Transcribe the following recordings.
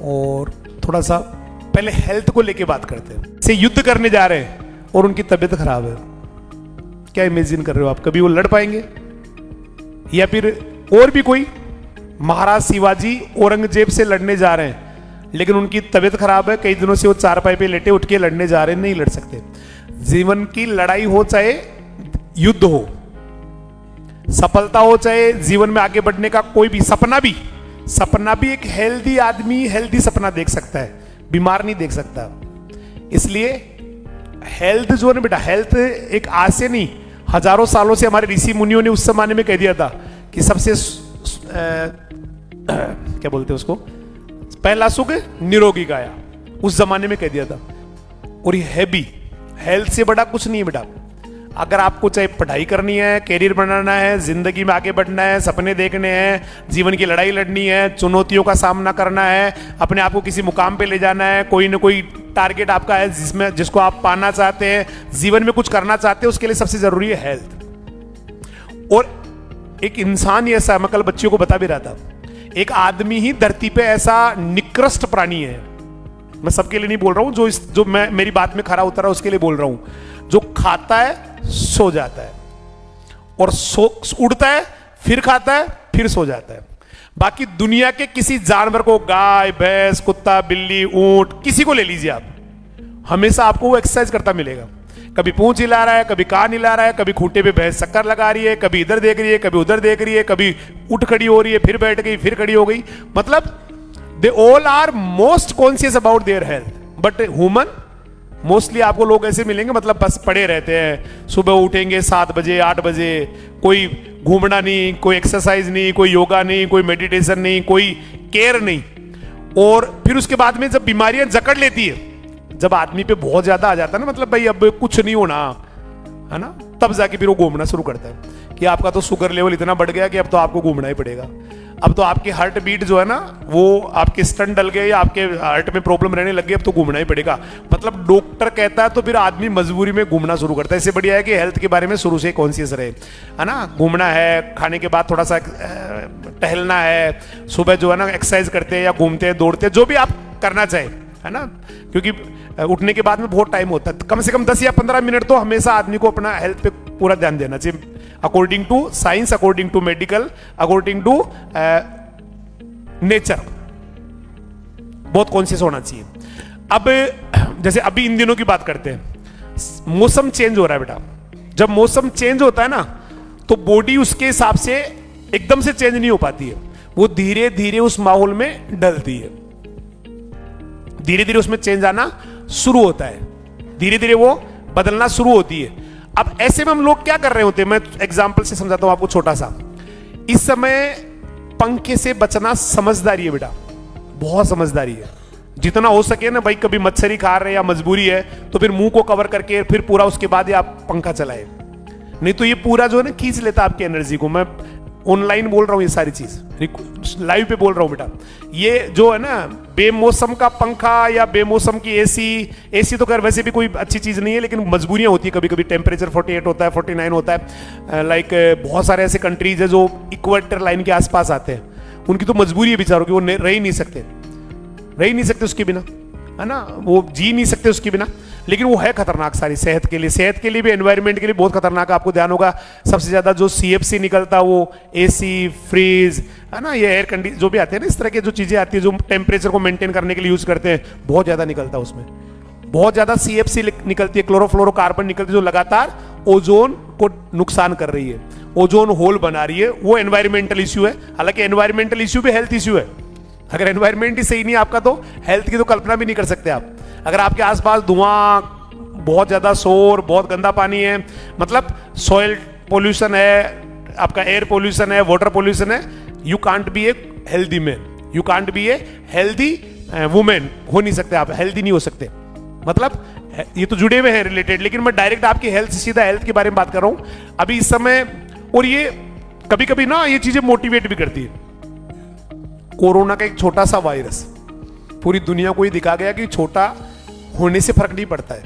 और थोड़ा सा पहले हेल्थ को लेके बात करते हैं। से युद्ध करने जा रहे हैं और उनकी तबीयत खराब है, क्या इमेजिन कर रहे हो आप? कभी वो लड़ पाएंगे? या फिर और भी कोई महाराज शिवाजी औरंगजेब से लड़ने जा रहे हैं लेकिन उनकी तबीयत खराब है, कई दिनों से वो चारपाई पे लेटे, उठ के लड़ने जा रहे हैं, नहीं लड़ सकते। जीवन की लड़ाई हो चाहे युद्ध हो, सफलता हो चाहे जीवन में आगे बढ़ने का कोई भी सपना भी एक हेल्दी आदमी हेल्दी सपना देख सकता है, बीमार नहीं देख सकता। इसलिए हेल्थ जो है ना बेटा, हेल्थ एक आज से नहीं, हजारों सालों से हमारे ऋषि मुनियों ने उस जमाने में कह दिया था कि सबसे क्या बोलते हैं उसको, पहला सुख निरोगी काया, उस जमाने में कह दिया था। और ये है भी, हेल्थ से बड़ा कुछ नहीं है बेटा। अगर आपको चाहे पढ़ाई करनी है, कैरियर बनाना है, जिंदगी में आगे बढ़ना है, सपने देखने हैं, जीवन की लड़ाई लड़नी है, चुनौतियों का सामना करना है, अपने आप को किसी मुकाम पे ले जाना है, कोई ना कोई टारगेट आपका है जिसको आप पाना चाहते हैं, जीवन में कुछ करना चाहते हैं, उसके लिए सबसे जरूरी है हेल्थ। और एक इंसान ही ऐसा, मैं कल बच्चियों को बता भी रहा था, एक आदमी ही धरती पे ऐसा निकृष्ट प्राणी है, मैं सबके लिए नहीं बोल रहा हूं, जो मैं मेरी बात में खरा उतरा उसके लिए बोल रहा हूं, जो खाता है सो जाता है और उड़ता है, फिर खाता है, फिर सो जाता है। बाकी दुनिया के किसी जानवर को, गाय भैंस कुत्ता बिल्ली ऊंट, किसी को ले लीजिए आप, हमेशा आपको वो एक्सरसाइज करता मिलेगा। कभी पूंछ हिला रहा है, कभी कान हिला रहा है, कभी खूंटे पे भैंस चक्कर लगा रही है, कभी इधर देख रही है, कभी उधर देख रही है, कभी उठ खड़ी हो रही है, फिर बैठ गई, फिर खड़ी हो गई। मतलब they all are most conscious about their health. But human mostly आपको लोग ऐसे मिलेंगे, मतलब बस पड़े रहते हैं, सुबह उठेंगे 7 बजे 8 बजे, कोई घूमना नहीं, कोई एक्सरसाइज नहीं, कोई योगा नहीं, कोई मेडिटेशन नहीं, कोई केयर नहीं। और फिर उसके बाद में जब बीमारियां जकड़ लेती है, जब आदमी पे बहुत ज्यादा आ जाता है ना, मतलब भाई अब कुछ नहीं होना है ना, तब जाके फिर वो घूमना शुरू करता है कि आपका तो शुगर लेवल इतना बढ़ गया कि अब तो आपको घूमना ही पड़ेगा, अब तो आपकी हार्ट बीट जो है ना वो आपके स्टंट डल गए या आपके हार्ट में प्रॉब्लम रहने लग गई, अब तो घूमना ही पड़ेगा। मतलब डॉक्टर कहता है तो फिर आदमी मजबूरी में घूमना शुरू करता है। इससे बढ़िया है कि हेल्थ के बारे में शुरू से कॉन्शियस रहे, है ना। घूमना है, खाने के बाद थोड़ा सा टहलना है, सुबह जो है ना एक्सरसाइज करते हैं या घूमते हैं दौड़ते हैं, जो भी आप करना चाहे, है ना, क्योंकि उठने के बाद में बहुत टाइम होता है, कम से कम 10 या 15 मिनट तो हमेशा आदमी को अपना हेल्थ पे पूरा ध्यान देना चाहिए, according to science, according to medical, according to nature, बहुत कॉन्शियस होना चाहिए। अब जैसे अभी इन दिनों की बात करते हैं, मौसम चेंज हो रहा है बेटा। जब मौसम चेंज होता है ना तो बॉडी उसके हिसाब से एकदम से चेंज नहीं हो पाती है, वो धीरे धीरे उस माहौल में ढलती है, धीरे धीरे उसमें चेंज आना शुरू होता है, धीरे धीरे वो बदलना शुरू होती है। अब ऐसे में हम लोग क्या कर रहे होते हैं, मैं एग्जांपल से समझाता हूं आपको छोटा सा। इस समय पंखे से बचना समझदारी है बेटा, बहुत समझदारी है, जितना हो सके ना भाई। कभी मच्छरी खा रहे हैं या मजबूरी है तो फिर मुंह को कवर करके फिर पूरा उसके बाद ही आप पंखा चलाए, नहीं तो ये पूरा जो है ना खींच लेता आपकी एनर्जी को। मैं ऑनलाइन बोल रहा हूं ये सारी चीज, लाइव पे बोल रहा हूं बेटा। ये जो है ना बेमौसम का पंखा या बेमौसम की एसी तो खैर वैसे भी कोई अच्छी चीज नहीं है, लेकिन मजबूरियां होती है कभी कभी। टेम्परेचर 48 होता है, 49 होता है, लाइक बहुत सारे ऐसे कंट्रीज है जो इक्वेटर लाइन के आसपास आते हैं, उनकी तो मजबूरी है बेचारों की, वो रह ही नहीं सकते उसके बिना, है ना, वो जी नहीं सकते उसके बिना। लेकिन वो है खतरनाक सारी सेहत के लिए भी, एनवायरनमेंट के लिए बहुत खतरनाक है। आपको ध्यान होगा सबसे ज्यादा जो CFC निकलता है वो एसी, फ्रीज, है ना, ये एयर कंडीशन जो भी आते हैं ना, इस तरह की जो चीजें आती है जो टेम्परेचर को मेंटेन करने के लिए यूज करते हैं, बहुत ज्यादा निकलता है उसमें, बहुत ज्यादा CFC निकलती है, क्लोरोफ्लोरोकार्बन निकलती है, जो लगातार ओजोन को नुकसान कर रही है, ओजोन होल बना रही है। वो एनवायरमेंटल इश्यू है, हालांकि एनवायरमेंटल इश्यू भी हेल्थ इश्यू है। अगर एनवायरमेंट ही सही नहीं आपका तो हेल्थ की तो कल्पना भी नहीं कर सकते आप। अगर आपके आसपास धुआं, बहुत ज्यादा शोर, बहुत गंदा पानी है, मतलब सॉइल पोल्यूशन है, आपका एयर पोल्यूशन है, वाटर पोल्यूशन है, you can't be a healthy man, you can't be a healthy women, हो नहीं सकते आप, हेल्दी नहीं हो सकते। मतलब ये तो जुड़े हुए हैं रिलेटेड, लेकिन मैं डायरेक्ट आपकी हेल्थ, सीधा हेल्थ के बारे में बात कर रहा हूं अभी इस समय। और ये कभी कभी ना ये चीजें मोटिवेट भी करती है। कोरोना का एक छोटा सा वायरस पूरी दुनिया को ही दिखा गया कि छोटा होने से फर्क नहीं पड़ता है,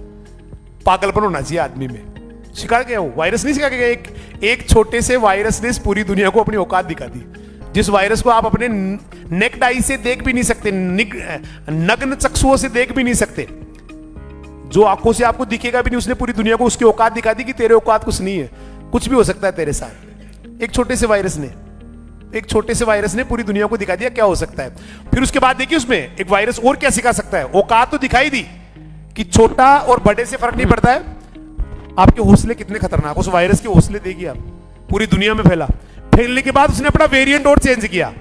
पागलपन होना चाहिए आदमी में। सिखा गया वो वायरस, नहीं सिखा गया, एक छोटे से वायरस ने पूरी दुनिया को अपनी औकात दिखा दी। जिस वायरस को आप अपने नेक्ड आई से देख भी नहीं सकते, नग्न चक्षुओं से देख भी नहीं सकते, जो आंखों से आपको दिखेगा भी नहीं, उसने पूरी दुनिया को उसकी औकात दिखा दी कि तेरे औकात कुछ नहीं है, कुछ भी हो सकता है तेरे साथ। एक छोटे से वायरस ने पूरी दुनिया को दिखा दिया क्या हो सकता है। फिर उसके बाद देखिए उसमें एक वायरस और क्या सिखा सकता है। औकात तो दिखाई दी कि छोटा और बड़े से फर्क नहीं पड़ता है, आपके हौसले कितने खतरनाक, उस वायरस के हौसले देखिए आप, पूरी दुनिया में फैलने के बाद उसने अपना वेरिएंट और चेंज किया,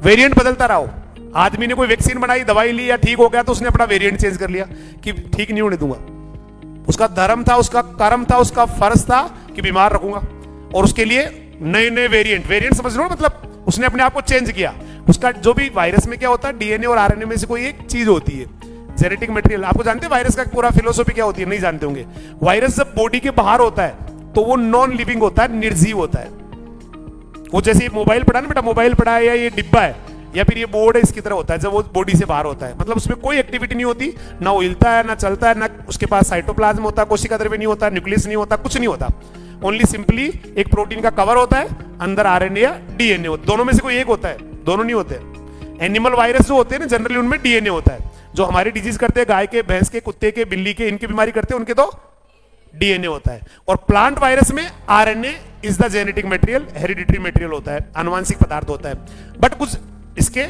वेरिएंट बदलता रहा। आदमी ने कोई वैक्सीन बनाई, दवाई ली या ठीक हो गया तो उसने अपना वेरिएंट चेंज कर लिया कि ठीक नहीं होने दूंगा। उसका धर्म था, उसका कर्म था, उसका फर्ज था कि बीमार रखूंगा, और उसके लिए नए नए वेरिएंट समझ लो, मतलब उसने अपने आप को चेंज किया। उसका जो भी वायरस में क्या होता है, डीएनए और आरएनए में से कोई एक चीज होती है, जेनेटिक मटेरियल। आपको जानते हैं वायरस का पूरा फिलोसॉफी क्या होती है? नहीं जानते होंगे। वायरस जब बॉडी के बाहर होता है तो वो नॉन लिविंग होता है, निर्जीव होता है। वो जैसे मोबाइल पड़ा ना बेटा, मोबाइल पड़ा है या ये डिब्बा है या फिर ये बोर्ड है, इसकी तरह होता है जब वो बॉडी से बाहर होता है। मतलब उसमें कोई एक्टिविटी नहीं होती, ना वो हिलता है, ना चलता है, ना उसके पास साइटोप्लाज्म होता है, कोशिका द्रव्य नहीं होता, न्यूक्लियस नहीं होता, कुछ नहीं होता। ओनली सिंपली एक प्रोटीन का कवर होता है, अंदर आरएनए या डीएनए होता है, दोनों में से कोई एक होता है, दोनों नहीं होते। एनिमल वायरस जो होते हैं ना, जनरली उनमें डीएनए होता है। जो हमारी डिजीज करते हैं, गाय के, भैंस के, कुत्ते के, बिल्ली के, इनकी बीमारी करते हैं, उनके तो डीएनए होता है। और प्लांट वायरस में RNA is the genetic material, hereditary material होता है, आनुवांशिक पदार्थ होता है। बट कुछ इसके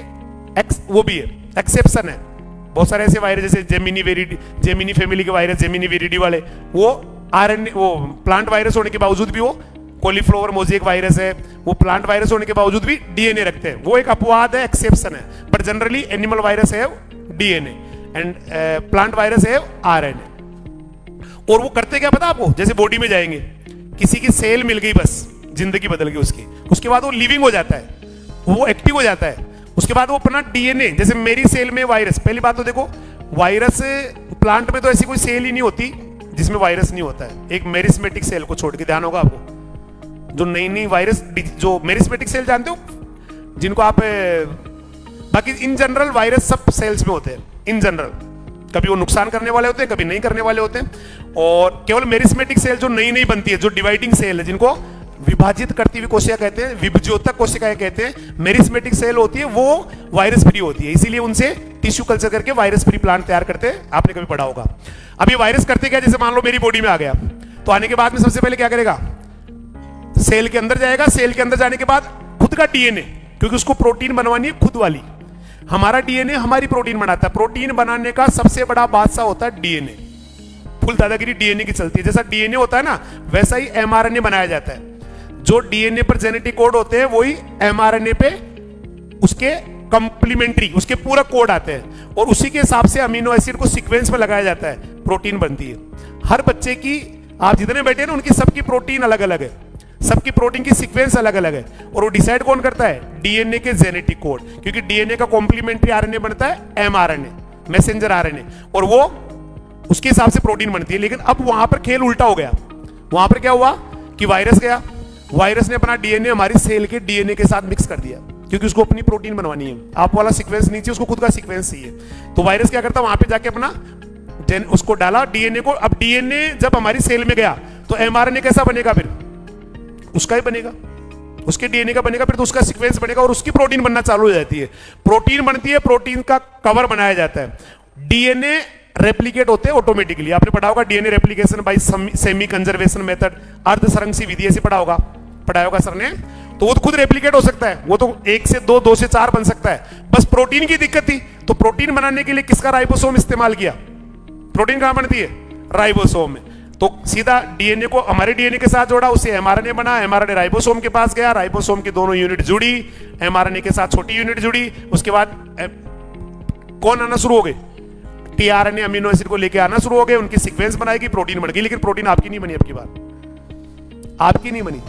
वो भी है, एक्सेप्शन है। बहुत सारे ऐसे वायरस जैसे जेमिनी फैमिली के वायरस, जेमिनी वेरिडी वाले, वो आरएनए, वो प्लांट वायरस होने के बावजूद भी, वो कॉलीफ्लावर मोज़ेक वायरस है, वो प्लांट वायरस होने के बावजूद भी डीएनए रखते हैं। वो एक अपवाद है, एक्सेप्शन है। बट जनरली एनिमल वायरस है डीएनए एंड प्लांट वायरस है आरएनए। और वो करते क्या पता आपको? जैसे बॉडी में जाएंगे, किसी की सेल मिल गई, बस जिंदगी बदल गई उसकी, उसके बाद वो लिविंग हो जाता है, वो एक्टिव हो जाता है। उसके बाद वो अपना डीएनए, जैसे मेरी सेल में वायरस, पहली बात तो देखो, वायरस प्लांट में तो ऐसी कोई सेल ही नहीं होती जिसमें वायरस नहीं होता है, एक मेरिस्मेटिक सेल को छोड़ के। ध्यान होगा आपको, जो नई नई वायरस, जो मेरिस्मेटिक सेल जानते हो जिनको आप, बाकी इन जनरल वायरस सब सेल्स में होते हैं इन जनरल। कभी वो नुकसान करने वाले होते हैं, कभी नहीं करने वाले होते हैं। और केवल मेरिस्मेटिक सेल जो नई नई बनती है, जो डिवाइडिंग सेल है, जिनको विभाजित करती हुई कोशिका कहते हैं, विभज्योतक कोशिकाएं कहते हैं, मेरिस्मेटिक सेल होती है, वो वायरस फ्री होती है। इसीलिए उनसे टिश्यू कल्चर करके वायरस फ्री प्लांट तैयार करते हैं। आपने कभी पढ़ा होगा। अब ये वायरस करते क्या? जैसे मान लो मेरी बॉडी में आ गया, तो आने के बाद में सबसे पहले क्या करेगा? सेल के अंदर जाएगा। सेल के अंदर जाने के बाद खुद का डीएनए, क्योंकि उसको प्रोटीन बनवानी है खुद वाली। हमारा डीएनए हमारी प्रोटीन बनाता है। प्रोटीन बनाने का सबसे बड़ा बादशाह होता है डीएनए। फुल दादागिरी डीएनए की चलती है। जैसा डीएनए होता है ना, वैसा ही एमआरएनए बनाया जाता है। जो डीएनए पर जेनेटिक कोड होते हैं, वही एमआरएनए पे उसके कंप्लीमेंट्री, उसके पूरा कोड आते हैं, और उसी के हिसाब से अमीनो एसिड को सीक्वेंस में लगाया जाता है, प्रोटीन बनती है। हर बच्चे की, आप जितने बैठे हैं ना, उनकी सबकी प्रोटीन अलग अलग है, सबकी प्रोटीन की सीक्वेंस अलग अलग है। और वो डिसाइड कौन करता है? डीएनए के जेनेटिक कोड, क्योंकि डीएनए का कॉम्प्लीमेंट्री आरएनए बनता है एमआरएनए, मैसेंजर आरएनए, और वो उसके हिसाब से प्रोटीन बनती है। लेकिन अब वहां पर खेल उल्टा हो गया। वहां पर क्या हुआ कि वायरस गया, वायरस ने अपना डीएनए हमारी सेल के डीएनए के साथ मिक्स कर दिया, क्योंकि उसको अपनी प्रोटीन बनवानी है। आप वाला सीक्वेंस नहीं चाहिए, उसको खुद का सीक्वेंस चाहिए। तो वायरस क्या करता है? वहां पे जाके अपना उसको डाला डीएनए को। अब डीएनए जब हमारी सेल में गया तो एमआरएनए कैसा बनेगा? फिर उसका ही बनेगा, उसके डीएनए का बनेगा, फिर तो उसका सीक्वेंस बनेगा और उसकी प्रोटीन बनना चालू हो जाती है। प्रोटीन बनती है, प्रोटीन का कवर बनाया जाता है। डीएनए रेप्लिकेट होते हैं ऑटोमेटिकली। आपने पढ़ा होगा DNA replication by semi conservation method, अर्धसंरक्षी विधि, ऐसे पढ़ा होगा सर ने। तो वो तो खुद रेप्लिकेट हो सकता है, वो तो 1 से 2, 2 से 4 बन सकता है। बस प्रोटीन की दिक्कत थी, तो प्रोटीन बनाने के लिए किसका राइबोसोम इस्तेमाल किया? प्रोटीन कहां बनती है? राइबोसोम में। तो सीधा डीएनए को हमारे डीएनए के साथ जोड़ा, उससे एमआरएनए बना, एमआरएनए राइबोसोम के पास गया, राइबोसोम की दोनों यूनिट जुड़ी, एमआरएनए के साथ छोटी यूनिट जुड़ी। उसके बाद कौन आना शुरू हो गए? टीआरएनए अमीनो एसिड को लेके आना शुरू हो गए, उनकी सीक्वेंस बनाएगी, प्रोटीन बन गई। लेकिन प्रोटीन आपकी नहीं बनी, अब की बार आपकी नहीं बनी,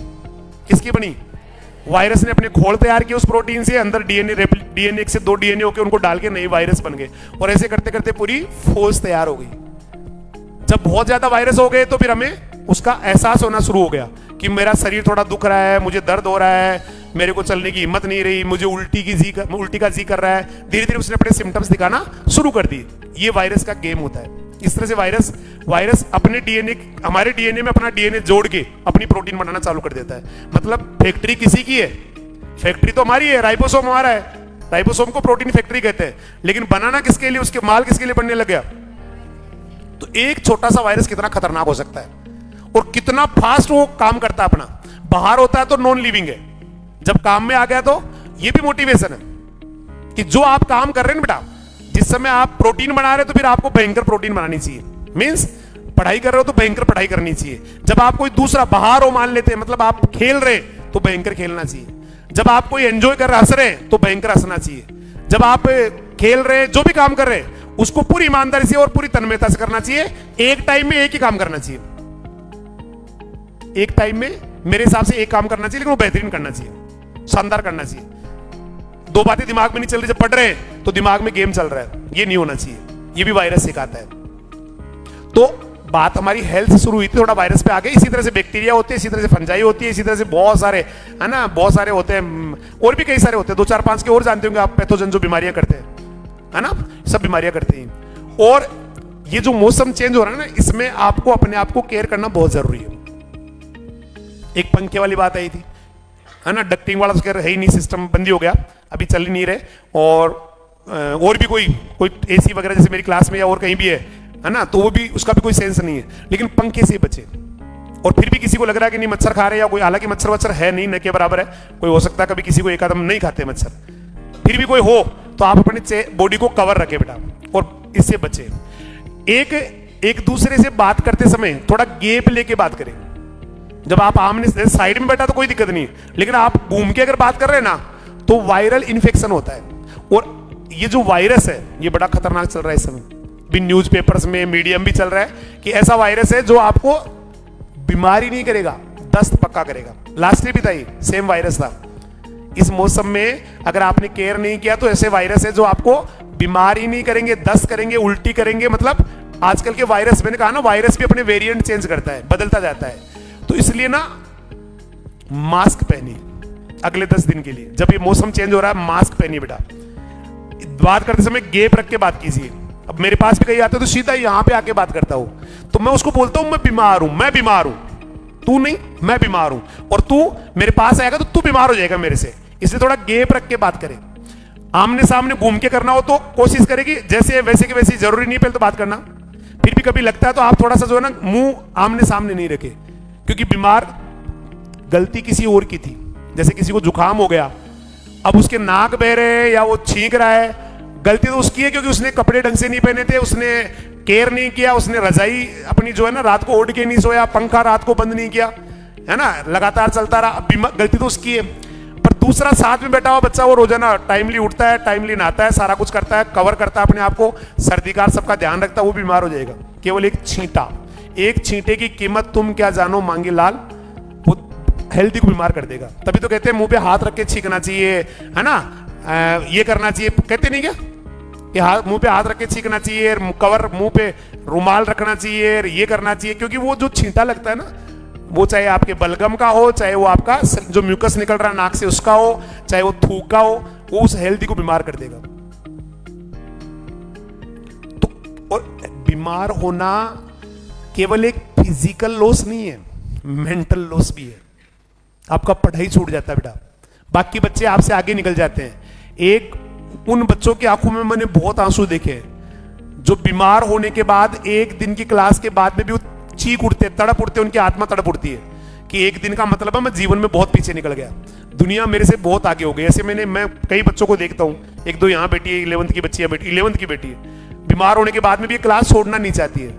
किसकी बनी? वायरस ने अपने घोल तैयार किए उस प्रोटीन से, अंदर डीएनए 1 से 2 डीएनए होकर उनको डाल के नए वायरस बन गए। और ऐसे करते करते पूरी फौज तैयार हो गई। जब बहुत ज्यादा वायरस हो गए तो फिर हमें उसका एहसास होना शुरू हो गया कि मेरा शरीर थोड़ा दुख रहा है, मुझे दर्द हो रहा है, मेरे को चलने की हिम्मत नहीं रही, मुझे उल्टी का जी कर रहा है। धीरे धीरे उसने अपने सिम्टम्स दिखाना शुरू कर दिए। ये वायरस का गेम होता है। इस तरह से वायरस अपने डीएनए, हमारे डीएनए में अपना डीएनए जोड़ के अपनी प्रोटीन बनाना चालू कर देता है। मतलब फैक्ट्री किसी की है, फैक्ट्री तो हमारी है, राइबोसोम हमारा है, राइबोसोम को प्रोटीन फैक्ट्री कहते हैं, लेकिन बनाना किसके लिए, उसके माल किसके लिए बनने लग गया। तो एक छोटा सा वायरस कितना खतरनाक हो सकता है और कितना फास्ट वो काम करता है अपना। बाहर होता है तो नॉन लिविंग है, जब काम में आ गया तो ये भी मोटिवेशन है कि जो आप काम कर रहे हैं बेटा, जिस समय आप प्रोटीन बना रहे हो तो फिर आपको भयंकर प्रोटीन बनानी चाहिए। मींस पढ़ाई कर रहे हो तो भयंकर पढ़ाई करनी चाहिए। जब आप कोई दूसरा बाहर हो, मान लेते हैं, मतलब आप खेल रहे तो भयंकर खेलना चाहिए। जब आप कोई एंजॉय कर रहे, हंस रहे तो भयंकर हंसना चाहिए। जब आप खेल रहे, जो भी काम कर रहे उसको पूरी ईमानदारी से और पूरी तन्मयता से करना चाहिए। एक टाइम में एक ही काम करना चाहिए, एक टाइम में मेरे हिसाब से एक काम करना चाहिए, लेकिन वो बेहतरीन करना चाहिए, शानदार करना चाहिए। दो बातें दिमाग में नहीं चल रही, जब पढ़ रहे हैं तो दिमाग में गेम चल रहा है, ये नहीं होना चाहिए। ये भी वायरस सिखाता है। तो बात हमारी हेल्थ से शुरू हुई थी, थोड़ा वायरस पे आ गए। इसी तरह से बैक्टीरिया होते हैं, इसी तरह से फंजाई होती है, इसी तरह से बहुत सारे, है ना, बहुत सारे होते हैं, और भी कई सारे होते हैं, 2 4 5 के और जानते होंगे आप, पैथोजन जो बीमारियां करते हैं, है ना, सब बीमारियां करते हैं। और ये जो मौसम चेंज हो रहा है ना, इसमें आपको अपने आप को केयर करना बहुत जरूरी है। एक पंखे वाली बात आई थी, है ना, डक्टिंग वाला तो है ही नहीं, सिस्टम बंद ही हो गया, अभी चल ही नहीं रहे। और भी कोई एसी वगैरह जैसे मेरी क्लास में या और कहीं भी है ना, तो वो भी, उसका भी कोई सेंस नहीं है। लेकिन पंखे से बचे, और फिर भी किसी को लग रहा है कि नहीं मच्छर खा रहे या कोई, हालांकि मच्छर वच्छर है नहीं, न के बराबर है। कोई हो सकता है कभी किसी को एक आदम नहीं खाते मच्छर, फिर भी कोई हो तो आप अपने बॉडी को कवर रखें बेटा, और इससे बचे। एक दूसरे से बात करते समय थोड़ा गैप लेके बात करें। जब आप आमने साइड में बैठा तो कोई दिक्कत नहीं है, लेकिन आप घूम के अगर बात कर रहे हैं ना, तो वायरल इन्फेक्शन होता है। और ये जो वायरस है ये बड़ा खतरनाक चल रहा है इस समय, भी न्यूज़पेपर्स में, मीडियम भी चल रहा है कि ऐसा वायरस है जो आपको बीमारी नहीं करेगा, दस्त पक्का करेगा। लास्ट ईयर भी था, सेम वायरस था। इस मौसम में अगर आपने केयर नहीं किया तो ऐसे वायरस है जो आपको बीमारी नहीं करेंगे, दस्त करेंगे, उल्टी करेंगे। मतलब आजकल के वायरस, मैंने कहा ना, वायरस भी अपने वेरिएंट चेंज करता है, बदलता जाता है। तो इसलिए ना मास्क पहनिए अगले 10 दिन के लिए। जब ये मौसम चेंज हो रहा है मास्क पहनिए बेटा। बात करते समय गैप रख के बात कीजिए। अब मेरे पास भी कहीं आते तो सीधा यहां पे आके बात करता हूं, तो मैं उसको बोलता हूं मैं बीमार हूं, तू नहीं, मैं बीमार हूं, और तू मेरे पास आएगा तो तू बीमार हो जाएगा मेरे से। इसलिए थोड़ा गैप रख के बात करें। आमने सामने घूम के करना हो तो कोशिश करेगी जैसे वैसे की वैसी, जरूरी नहीं पहले तो बात करना। फिर भी कभी लगता है तो आप थोड़ा सा जो है ना, मुंह आमने सामने नहीं रखे, क्योंकि बीमार गलती किसी और की थी। जैसे किसी को जुकाम हो गया, अब उसके नाक बह रहे हैं या वो छींक रहा है, गलती तो उसकी है क्योंकि उसने कपड़े ढंग से नहीं पहने थे, उसने केयर नहीं किया, उसने रजाई अपनी जो है ना रात को ओढ़ के नहीं सोया, पंखा रात को बंद नहीं किया, है ना, लगातार चलता रहा, गलती तो उसकी है। पर दूसरा साथ में बैठा हुआ बच्चा, वो रोजाना टाइमली उठता है, टाइमली नहाता है, सारा कुछ करता है, कवर करता है अपने आप को, सर्दी का सबका ध्यान रखता है, वो बीमार हो जाएगा। केवल एक छींटे की कीमत तुम क्या जानो मांगे लाल, वो हेल्दी को बीमार कर देगा। तभी तो कहते हैं मुंह पे हाथ रख के छींकना चाहिए, है ना, ये करना चाहिए, कहते नहीं क्या कि हाथ मुंह पे हाथ रख के छींकना चाहिए, कवर मुंह पे रुमाल रखना चाहिए, ये करना चाहिए। क्योंकि वो जो छींटा लगता है ना, वो चाहे आपके बलगम का हो, चाहे वो आपका जो म्यूकस निकल रहा है नाक से उसका हो, चाहे वो थूक का हो, वो उस हेल्दी को बीमार कर देगा। तो और बीमार होना केवल एक फिजिकल लॉस नहीं है, मेंटल लॉस भी है। आपका पढ़ाई छूट जाता है बेटा, बाकी बच्चे आपसे आगे निकल जाते हैं। उन बच्चों की आंखों में मैंने बहुत आंसू देखे हैं जो बीमार होने के बाद एक दिन की क्लास के बाद में भी वो चीख उठते, तड़प उठते, उनकी आत्मा तड़प उठती है कि एक दिन का मतलब है मैं जीवन में बहुत पीछे निकल गया, दुनिया मेरे से बहुत आगे हो गई। ऐसे मैं कई बच्चों को देखता हूँ, 1 2 यहाँ बेटी है, 11th की बच्ची है, 11th की बेटी है, बीमार होने के बाद में भी क्लास छोड़ना नहीं चाहती है,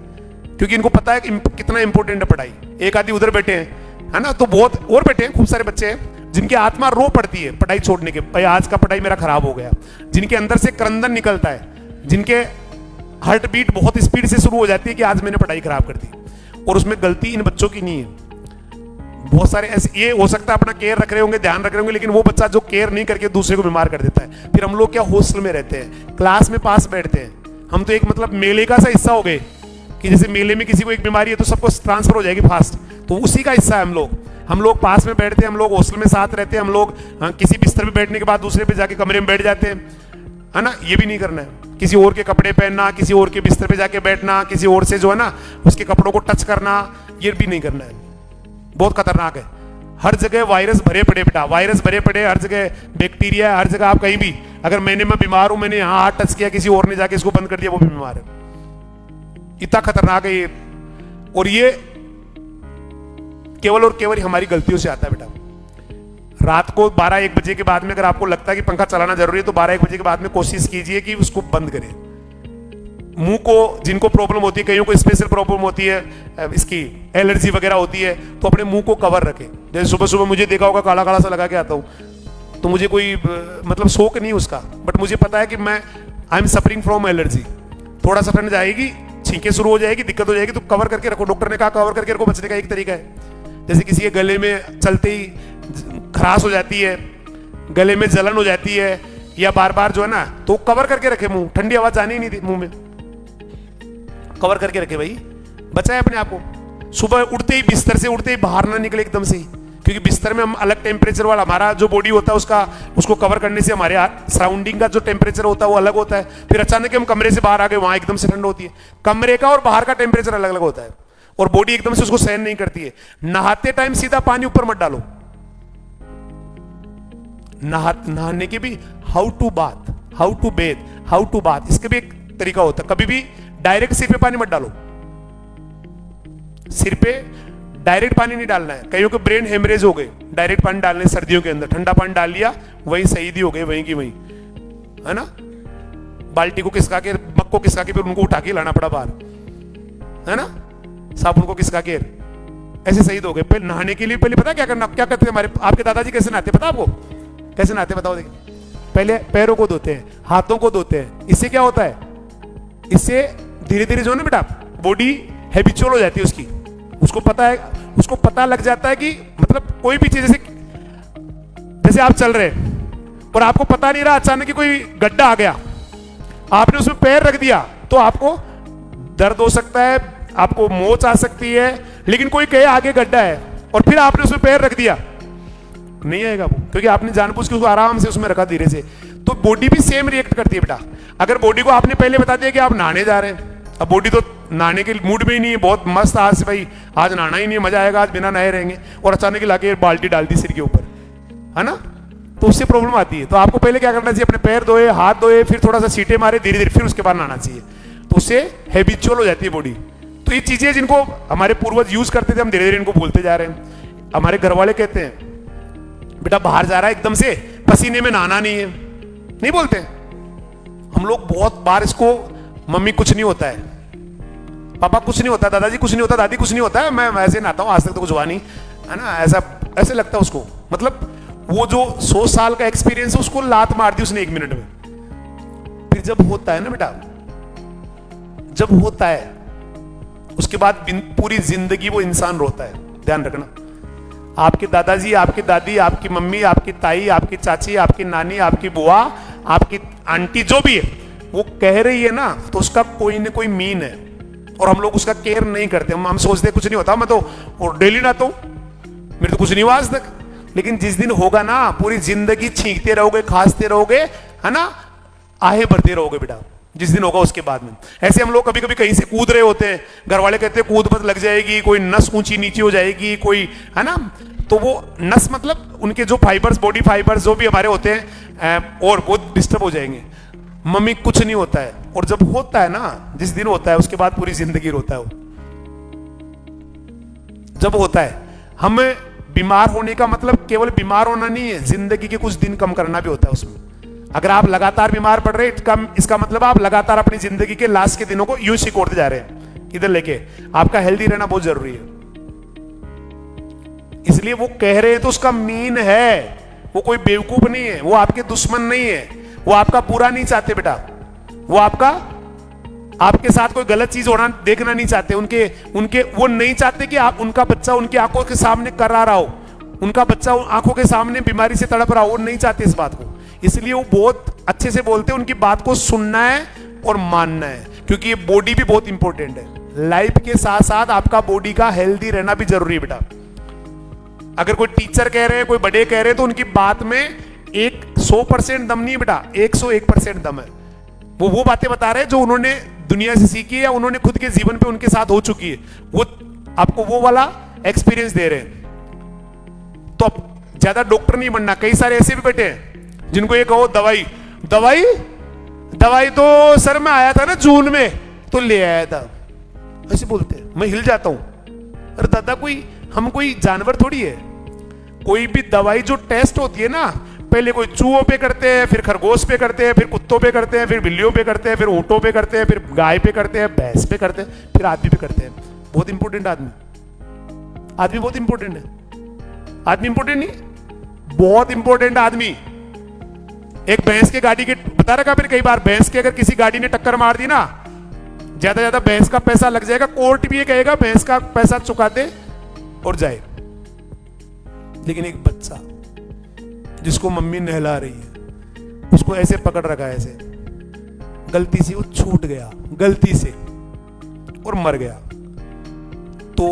क्योंकि इनको पता है कि कितना इंपॉर्टेंट है पढ़ाई। एक आदि उधर बैठे हैं, है ना, तो बहुत और बैठे हैं, खूब सारे बच्चे हैं जिनकी आत्मा रो पड़ती है पढ़ाई छोड़ने के, भाई आज का पढ़ाई मेरा खराब हो गया, जिनके अंदर से क्रंदन निकलता है, जिनके हार्ट बीट बहुत स्पीड से शुरू हो जाती है कि आज मैंने पढ़ाई खराब कर दी। और उसमें गलती इन बच्चों की नहीं है। बहुत सारे ऐसे, ये हो सकता है अपना केयर रख रहे होंगे, ध्यान रख रहे होंगे, लेकिन वो बच्चा जो केयर नहीं करके दूसरे को बीमार कर देता है। फिर हम लोग क्या हॉस्टल में रहते हैं, क्लास में पास बैठते हैं, हम तो एक मतलब मेले का सा हिस्सा हो गए कि जैसे मेले में किसी को एक बीमारी है तो सबको ट्रांसफर हो जाएगी फास्ट, तो उसी का हिस्सा है हम लोग पास में बैठते हैं, हम लोग हॉस्टल में साथ रहते हैं, हम लोग किसी बिस्तर पे बैठने के बाद दूसरे पे जाके कमरे में बैठ जाते हैं, है ना। ये भी नहीं करना है, किसी और के कपड़े पहनना, किसी और के बिस्तर पे जाके बैठना, किसी और से जो है ना उसके कपड़ों को टच करना, ये भी नहीं करना है, बहुत खतरनाक है। हर जगह वायरस भरे पड़े बेटा, वायरस भरे पड़े हर जगह, बैक्टीरिया हर जगह। आप कहीं भी अगर मैं बीमार हूं, मैंने यहां हाथ टच किया, किसी और ने जाके इसको बंद कर दिया, वो भी बीमार है। इतना खतरनाक है ये। और ये केवल और केवल हमारी गलतियों से आता है बेटा। रात को 12-1 बजे के बाद में अगर आपको लगता है कि पंखा चलाना जरूरी है, तो 12-1 बजे के बाद में कोशिश कीजिए कि उसको बंद करें। मुंह को जिनको प्रॉब्लम होती है, कईयों को स्पेशल प्रॉब्लम होती है, इसकी एलर्जी वगैरह होती है, तो अपने मुंह को कवर रखें। जैसे सुबह सुबह मुझे देखा होगा काला काला सा लगा के आता हूं, तो मुझे कोई मतलब शौक नहीं उसका, बट मुझे पता है कि मैं I am suffering from allergy. थोड़ा सा ठंड जाएगी, छींके शुरू हो जाएगी, दिक्कत हो जाएगी, तो कवर करके रखो। डॉक्टर ने कहा कवर करके रखो, बचने का एक तरीका है। जैसे किसी के गले में चलते ही खराश हो जाती है, गले में जलन हो जाती है, या बार बार जो है ना, तो कवर करके रखे मुंह, ठंडी आवाज आनी ही नहीं मुंह में, कवर करके रखे भाई, बचाए अपने आप को। सुबह उठते ही, बिस्तर से उठते ही बाहर ना निकले एकदम से ही, क्योंकि बिस्तर में हम अलग टेम्परेचर वाला, हमारा जो बॉडी होता है उसको कवर करने से हमारे सराउंडिंग का जो टेम्परेचर होता है वो अलग होता है। फिर अचानक हम कमरे से बाहर आ गए, वहां एकदम से ठंड होती है। कमरे का और बाहर का टेम्परेचर अलग अलग होता है, और बॉडी एकदम से उसको सहन नहीं करती है। नहाते टाइम सीधा पानी ऊपर मत डालो। नहाने के भी how to bath, how to bathe, how to bath, इसके भी एक तरीका होता है। कभी भी डायरेक्ट सिर पे पानी मत डालो, सिर पे डायरेक्ट पानी नहीं डालना है। कईयों के ब्रेन हेमरेज हो गए, डायरेक्ट पानी डालने सर्दियों के अंदर, ठंडा पानी डाल लिया, वही शहीदी हो गए वहीं की वहीं, है ना। बाल्टी को खिसका के, मग को खिसका के, फिर उनको उठा के लाना पड़ा बाहर, है ना, साबुन को खिसका के, ऐसे शहीद हो गए। पहले नहाने के लिए पहले पता क्या करना, क्या करते थे हमारे आपके दादाजी, कैसे नहाते पता आपको, कैसे नहाते बताओ। देखिए, पहले पैरों को धोते हैं, हाथों को धोते हैं। इससे क्या होता है, इससे धीरे धीरे जो है ना बेटा, बॉडी हैबिचुअल हो जाती है उसकी, उसको पता है, उसको पता लग जाता है कि मतलब कोई भी चीज, जैसे आप चल रहे हैं और आपको पता नहीं रहा, अचानक ही कोई गड्ढा आ गया, आपने उसमें पैर रख दिया, तो आपको दर्द हो सकता है, आपको मोच आ सकती है। लेकिन कोई कहे आगे गड्ढा है और फिर आपने उसमें पैर रख दिया, नहीं आएगा वो, क्योंकि आपने जानबूझ के उसको आराम से उसमें रखा धीरे से। तो बॉडी भी सेम रिएक्ट करती है बेटा। अगर बॉडी को आपने पहले बता दिया कि आप नहाने जा रहे हैं, अब बॉडी तो नहाने के मूड में ही नहीं है, बहुत मस्त आज से भाई आज नहाना ही नहीं है, मजा आएगा, आज बिना नहाए रहेंगे, और अचानक लाके बाल्टी डाल दी सिर के ऊपर, है ना, तो उससे प्रॉब्लम आती है। तो आपको पहले क्या करना चाहिए, अपने पैर धोए, हाथ धोए, फिर थोड़ा सा सीटे मारे धीरे धीरे, फिर उसके बाद नहाना चाहिए, तो उससे हैबिचुअल हो जाती है बॉडी। तो ये चीजें जिनको हमारे पूर्वज यूज करते थे, हम धीरे धीरे इनको भूलते जा रहे हैं। हमारे घर वाले कहते हैं बेटा बाहर जा रहा है एकदम से, पसीने में नहाना नहीं है, नहीं बोलते। हम लोग बहुत बार इसको, मम्मी कुछ नहीं होता है, पापा कुछ नहीं होता, दादाजी कुछ नहीं होता, दादी कुछ नहीं होता है, मैं वैसे नहाता हूं, आज तक तो कुछ हुआ नहीं, है ना, ऐसा ऐसे लगता है उसको। मतलब वो जो 100 साल का एक्सपीरियंस है, उसको लात मार दी उसने 1 मिनट में। फिर जब होता है ना बेटा, जब होता है उसके बाद पूरी जिंदगी वो इंसान रोता है। ध्यान रखना, आपके दादाजी, आपकी दादी, आपकी मम्मी, आपकी ताई, आपकी चाची, आपकी नानी, आपकी बुआ, आपकी आंटी, जो भी है, वो कह रही है ना, तो उसका कोई ना कोई मीन है, और हम लोग उसका केयर नहीं करते। हम सोचते कुछ नहीं होता, मैं तो डेली नहाता हूं, मेरे तो कुछ नहीं हुआ आज तक। लेकिन जिस दिन होगा ना, पूरी जिंदगी छींकते रहोगे, खांसते रहोगे, है ना, आहे भरते रहोगे बेटा, जिस दिन होगा उसके बाद में। ऐसे हम लोग कभी कभी कहीं से कूद रहे होते हैं, घर वाले कहते हैं कूद मत, लग जाएगी, कोई नस ऊंची नीची हो जाएगी, कोई, है ना, तो वो नस मतलब उनके जो फाइबर्स, बॉडी फाइबर्स जो भी हमारे होते हैं, और वो डिस्टर्ब हो जाएंगे। मम्मी कुछ नहीं होता है, और जब होता है ना, जिस दिन होता है उसके बाद पूरी जिंदगी रोता है वो। जब होता है, हमें बीमार होने का मतलब केवल बीमार होना नहीं है, जिंदगी के कुछ दिन कम करना भी होता है उसमें। अगर आप लगातार बीमार पड़ रहे हैं, इसका मतलब आप लगातार अपनी जिंदगी के लास्ट के दिनों को यूं सिकोड़ते जा रहे हैं इधर लेके। आपका हेल्दी रहना बहुत जरूरी है, इसलिए वो कह रहे हैं तो उसका मीन है, वो कोई बेवकूफ नहीं है, वो आपके दुश्मन नहीं है, वो आपका बुरा नहीं चाहते बेटा, वो आपके साथ कोई गलत चीज होना देखना नहीं चाहते। उनके वो नहीं चाहते कि आप, उनका बच्चा उनकी आंखों के सामने करा रहा हो, उनका बच्चा आंखों के सामने बीमारी से तड़प रहा हो, वो नहीं चाहते इस बात को। इसलिए वो बहुत अच्छे से बोलते हैं, उनकी बात को सुनना है और मानना है, क्योंकि ये बॉडी भी बहुत इंपॉर्टेंट है। लाइफ के साथ साथ आपका बॉडी का हेल्दी रहना भी जरूरी है बेटा। अगर कोई टीचर कह रहे हैं, कोई बड़े कह रहे हैं, तो उनकी बात में 100% दम नहीं बेटा, 101% दम है। वो बातें बता रहे हैं जो उन्होंने दुनिया से सीखी है, या उन्होंने खुद के जीवन पे उनके साथ हो चुकी है, वो आपको वो वाला एक्सपीरियंस दे रहे हैं। ज्यादा डॉक्टर नहीं बनना। कई सारे ऐसे भी बैठे हैं जिनको ये कहो दवाई दवाई दवाई तो सर मैं आया था ना जून में तो ले आया था, ऐसे बोलते हैं। मैं हिल जाता हूं, अरे दादा हम कोई जानवर थोड़ी है। कोई भी दवाई जो टेस्ट होती है ना, पहले कोई चूहों पे करते हैं, फिर खरगोश पे करते हैं, फिर कुत्तों पे करते हैं, फिर बिल्लियों पे करते हैं, फिर ऊंटों पे करते हैं, फिर गाय पे करते हैं, भैंस पे करते हैं, फिर आदमी पे करते हैं। बहुत इंपॉर्टेंट आदमी बहुत इंपॉर्टेंट है। आदमी इंपॉर्टेंट नहीं, बहुत इंपॉर्टेंट आदमी। एक भैंस के गाड़ी के बता रखा फिर कई बार, भैंस के अगर किसी गाड़ी ने टक्कर मार दी ना, ज्यादा भैंस का पैसा लग जाएगा, कोर्ट भी ये कहेगा भैंस का पैसा चुका दे और जाए। लेकिन एक बच्चा जिसको मम्मी नहला रही है, उसको ऐसे पकड़ रखा है, ऐसे गलती से वो छूट गया, गलती से, और मर गया, तो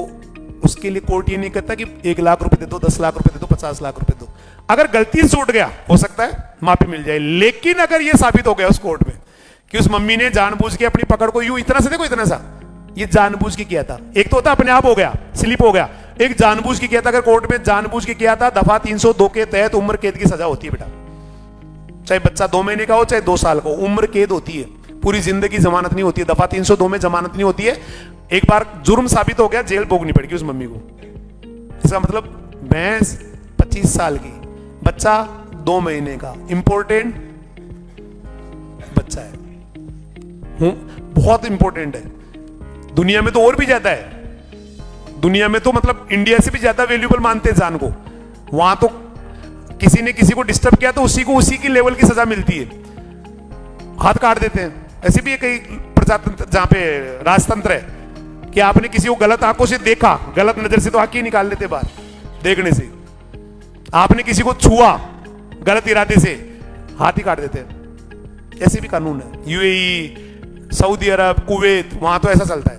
उसके लिए कोर्ट ये नहीं कहता कि 1 लाख रुपए दे दो, 10 लाख रुपए दे दो, 50 लाख रुपए दो। अगर गलती से छूट गया हो सकता है माफी मिल जाए, लेकिन अगर ये साबित हो गया उस कोर्ट में कि उस मम्मी ने जानबूझ के अपनी पकड़ को यूं इतना सा, देखो इतना सा, ये जानबूझ के किया था। एक तो होता अपने आप हो गया, स्लिप हो गया, एक जानबूझ के किया था। अगर कोर्ट में जानबूझ के किया था, दफा 302 के तहत उम्र कैद की सजा होती है बेटा। चाहे बच्चा 2 महीने का हो चाहे 2 साल का हो, उम्र कैद होती है, पूरी जिंदगी जमानत नहीं होती है। दफा 302 में जमानत नहीं होती है। एक बार जुर्म साबित हो गया, जेल भोगनी पड़ेगी उस मम्मी को। इसका मतलब भैंस 25 साल की, बच्चा 2 महीने का, इंपॉर्टेंट बच्चा है, बहुत इंपॉर्टेंट है। दुनिया में तो और भी ज्यादा है, दुनिया में तो मतलब इंडिया से भी ज्यादा वैल्यूएबल मानते हैं जान को। वहां तो किसी ने किसी को डिस्टर्ब किया तो उसी को उसी की लेवल की सजा मिलती है, हाथ काट देते हैं। ऐसे भी है कई प्रजातंत्र जहां पे राजतंत्र है कि आपने किसी को गलत आंखों से देखा, गलत नजर से तो आंखें निकाल लेते बाहर देखने से। आपने किसी को छुआ गलत इरादे से, हाथ ही काट देते हैं। ऐसे भी कानून है। यूएई, सऊदी अरब, कुवैत, वहां तो ऐसा चलता है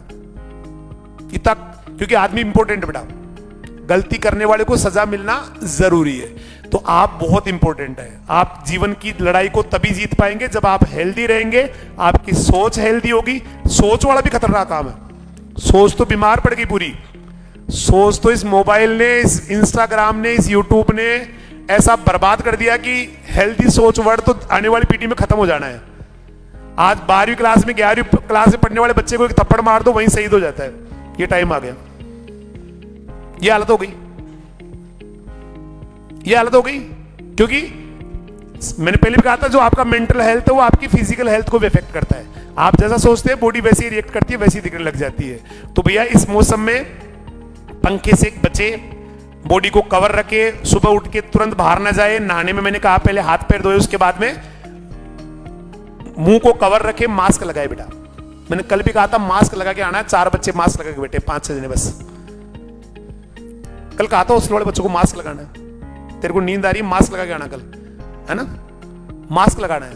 इतना, क्योंकि आदमी इंपॉर्टेंट है बेटा। गलती करने वाले को सजा मिलना जरूरी है। तो आप बहुत इंपॉर्टेंट है। आप जीवन की लड़ाई को तभी जीत पाएंगे जब आप हेल्दी रहेंगे, आपकी सोच हेल्दी होगी। सोच वाला भी खतरनाक काम है। सोच तो बीमार पड़ गई पूरी। सोच तो इस मोबाइल ने, इस इंस्टाग्राम ने, इस यूट्यूब ने ऐसा बर्बाद कर दिया कि हेल्दी सोच वर्ड तो आने वाली पीढ़ी में खत्म हो जाना है। आज 12वीं क्लास में 11वीं क्लास में पढ़ने वाले बच्चे को एक थप्पड़ मार दो, वहीं शहीद हो जाता है। ये टाइम आ गया, ये हालत हो गई, ये हालत हो गई। क्योंकि मैंने पहले भी कहा था, जो आपका मेंटल हेल्थ है वो आपकी फिजिकल हेल्थ को भी इफेक्ट करता है। आप जैसा सोचते हैं बॉडी वैसे ही रिएक्ट करती है, वैसी ही दिखने लग जाती है। तो भैया इस मौसम में पंखे से बचे, बॉडी को कवर रखे, सुबह उठ के तुरंत बाहर ना जाए। नहाने में मैंने कहा पहले हाथ पैर धोए, उसके बाद में मुंह को कवर रखे, मास्क लगाए बेटा। मैंने कल भी कहा था मास्क लगा के आना है। 4 बच्चे मास्क लगा के बैठे, 5-6 जने बस। कल कहा था उस वाले बच्चों को मास्क लगाना है, तेरे को नींद आ रही है मास्क लगा के आना कल, है ना। मास्क लगाना है,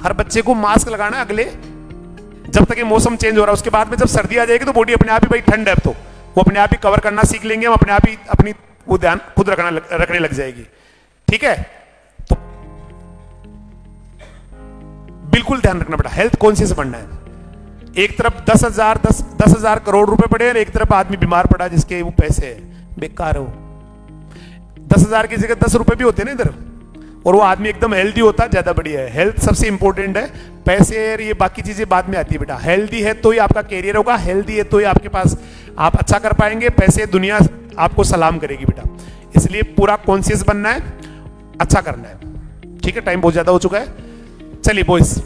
हर बच्चे को मास्क लगाना है अगले, जब तक ये मौसम चेंज हो रहा है। उसके बाद में जब सर्दी आ जाएगी तो बॉडी अपने आप ही, भाई ठंड है तो वो अपने आप ही कवर करना सीख लेंगे, हम अपने आप ही अपनी वो ध्यान खुद रखने लग जाएगी। ठीक है, तो बिल्कुल ध्यान रखना बेटा, हेल्थ कॉन्शियस बनना है। एक तरफ 10,000 करोड़ रुपए पड़े और एक तरफ आदमी बीमार पड़ा जिसके वो पैसे बेकार हो। 10,000 की जगह 10 रुपए भी होते ना इधर, और वो आदमी एकदम हेल्दी होता, ज्यादा बढ़िया है। हेल्थ सबसे इंपॉर्टेंट है, पैसे और ये बाकी चीजें बाद में आती है बेटा। हेल्दी है तो ही आपका कैरियर होगा, हेल्दी है तो ही आपके पास आप अच्छा कर पाएंगे, पैसे दुनिया आपको सलाम करेगी बेटा। इसलिए पूरा कॉन्शियस बनना है, अच्छा करना है। ठीक है, टाइम बहुत ज्यादा हो चुका है। चलिए बॉयज,